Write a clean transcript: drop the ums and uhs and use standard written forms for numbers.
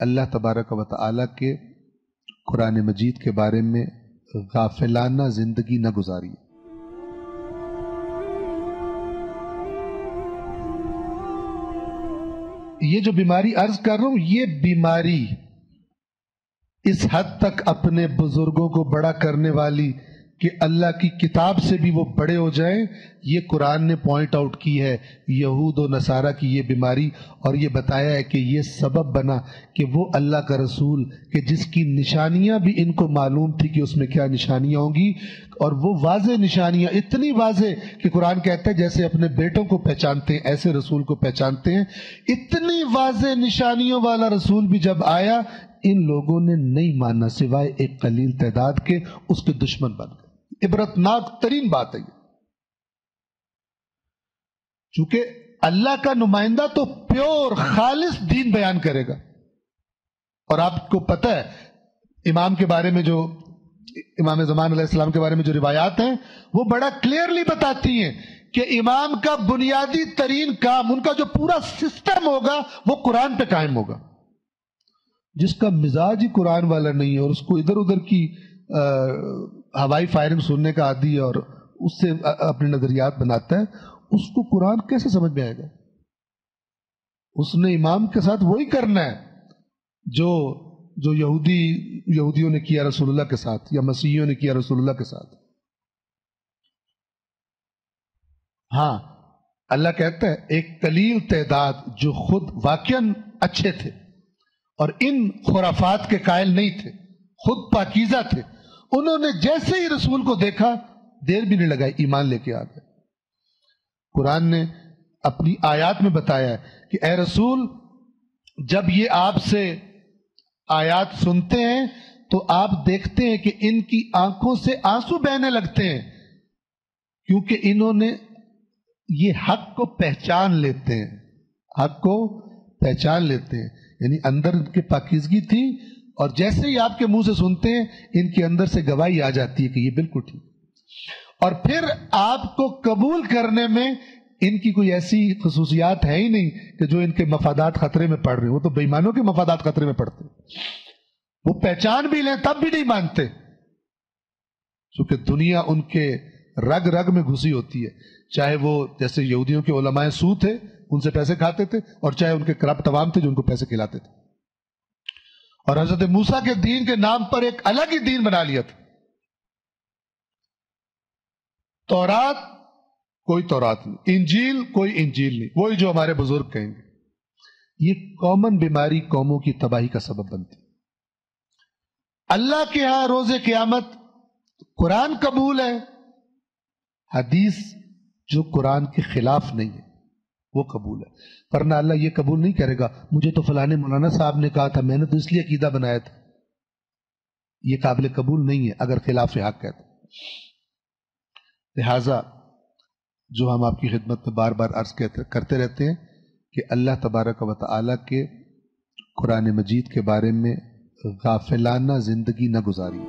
اللہ تبارک و تعالیٰ کے قرآن مجید کے بارے میں غافلانہ زندگی نہ گزاری۔ یہ جو بیماری عرض کر رہا ہوں، یہ بیماری اس حد تک اپنے بزرگوں کو بڑا کرنے والی کہ اللہ کی کتاب سے بھی وہ بڑے ہو جائیں، یہ قرآن نے پوائنٹ آؤٹ کی ہے یہود و نصارہ کی یہ بیماری، اور یہ بتایا ہے کہ یہ سبب بنا کہ وہ اللہ کا رسول کہ جس کی نشانیاں بھی ان کو معلوم تھی کہ اس میں کیا نشانیاں ہوں گی، اور وہ واضح نشانیاں اتنی واضح کہ قرآن کہتا ہے جیسے اپنے بیٹوں کو پہچانتے ہیں ایسے رسول کو پہچانتے ہیں، اتنی واضح نشانیوں والا رسول بھی جب آیا ان لوگوں نے نہیں مانا سوائے ایک قلیل تعداد کے، اس کے دشمن بن گئے۔ عبرتناک ترین بات ہے یہ، چونکہ اللہ کا نمائندہ تو پیور خالص دین بیان کرے گا، اور آپ کو پتہ ہے امام کے بارے میں جو امام زمان علیہ السلام کے بارے میں جو روایات ہیں وہ بڑا کلیئرلی بتاتی ہیں کہ امام کا بنیادی ترین کام، ان کا جو پورا سسٹم ہوگا وہ قرآن پہ قائم ہوگا۔ جس کا مزاج ہی قرآن والا نہیں ہے اور اس کو ادھر ادھر کی ہوائی فائرنگ سننے کا عادی ہے اور اس سے اپنے نظریات بناتا ہے، اس کو قرآن کیسے سمجھ میں آئے گا؟ اس نے امام کے ساتھ وہی کرنا ہے جو یہودیوں نے کیا رسول اللہ کے ساتھ یا مسیحیوں نے کیا رسول اللہ کے ساتھ۔ ہاں اللہ کہتا ہے ایک قلیل تعداد جو خود واقعاً اچھے تھے اور ان خرافات کے قائل نہیں تھے، خود پاکیزہ تھے، انہوں نے جیسے ہی رسول کو دیکھا دیر بھی نہیں لگائی ایمان لے کے آ گئے۔ قرآن نے اپنی آیات میں بتایا ہے کہ اے رسول جب یہ آپ سے آیات سنتے ہیں تو آپ دیکھتے ہیں کہ ان کی آنکھوں سے آنسو بہنے لگتے ہیں، کیونکہ انہوں نے یہ حق کو پہچان لیتے ہیں، حق کو پہچان لیتے ہیں، یعنی اندر ان کے پاکیزگی تھی، اور جیسے ہی آپ کے منہ سے سنتے ہیں ان کے اندر سے گواہی آ جاتی ہے کہ یہ بالکل ٹھیک، اور پھر آپ کو قبول کرنے میں ان کی کوئی ایسی خصوصیات ہے ہی نہیں کہ جو ان کے مفادات خطرے میں پڑ رہے ہیں۔ وہ تو بے ایمانوں کے مفادات خطرے میں پڑتے ہیں، وہ پہچان بھی لیں تب بھی نہیں مانتے، کیونکہ دنیا ان کے رگ رگ میں گھسی ہوتی ہے، چاہے وہ جیسے یہودیوں کے علماء سو تھے ان سے پیسے کھاتے تھے، اور چاہے ان کے کرپٹ عوام تھے جو ان کو پیسے کھلاتے تھے، اور حضرت موسیٰ کے دین کے نام پر ایک الگ ہی دین بنا لیا تھا۔ تورات کوئی تورات نہیں، انجیل کوئی انجیل نہیں، وہی جو ہمارے بزرگ کہیں گے۔ یہ کامن بیماری قوموں کی تباہی کا سبب بنتی۔ اللہ کے ہاں روز قیامت قرآن قبول ہے، حدیث جو قرآن کے خلاف نہیں ہے وہ قبول ہے، ورنہ اللہ یہ قبول نہیں کرے گا مجھے تو فلانے مولانا صاحب نے کہا تھا، میں نے تو اس لیے عقیدہ بنایا تھا۔ یہ قابل قبول نہیں ہے اگر خلاف حق ہے۔ لہذا جو ہم آپ کی خدمت میں بار بار عرض کرتے رہتے ہیں کہ اللہ تبارک و تعالیٰ کے قرآن مجید کے بارے میں غافلانہ زندگی نہ گزاری۔